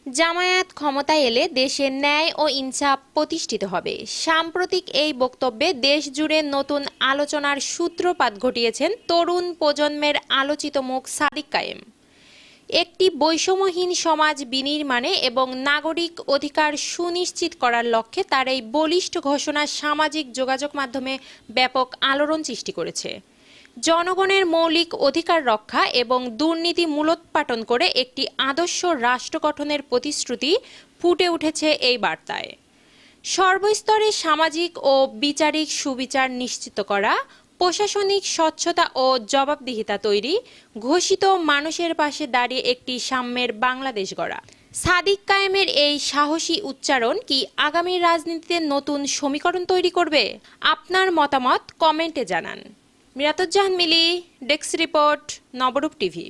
জামায়াত ক্ষমতায় এলে দেশে ন্যায় ও ইনসাফ প্রতিষ্ঠিত হবে। সাম্প্রতিক এই বক্তব্যে দেশ জুড়ে নতুন আলোচনার সূত্রপাত ঘটিয়েছেন তরুণ প্রজন্মের আলোচিত মুখ সাদিক কায়েম। একটি বৈষম্যহীন সমাজ বিনির্মাণে এবং নাগরিক অধিকার সুনিশ্চিত করার লক্ষ্যে তার এই বলিষ্ঠ ঘোষণা সামাজিক যোগাযোগ মাধ্যমে ব্যাপক আলোড়ন সৃষ্টি করেছে। জনগণের মৌলিক অধিকার রক্ষা এবং দুর্নীতি মূলোৎপাটন করে একটি আদর্শ রাষ্ট্র গঠনের প্রতিশ্রুতি ফুটে উঠেছে এই বার্তায়। সর্বস্তরে সামাজিক ও বিচারিক সুবিচার নিশ্চিত করা, প্রশাসনিক স্বচ্ছতা ও জবাবদিহিতা তৈরি, ঘোষিত মানুষের পাশে দাঁড়িয়ে একটি সাম্যের বাংলাদেশ গড়া। সাদিক কায়েমের এই সাহসী উচ্চারণ কি আগামী রাজনীতিতে নতুন সমীকরণ তৈরি করবে? আপনার মতামত কমেন্টে জানান। মিরাতুজ্জাহান মিলি, ডেস্ক রিপোর্ট, নবরূপ টিভি।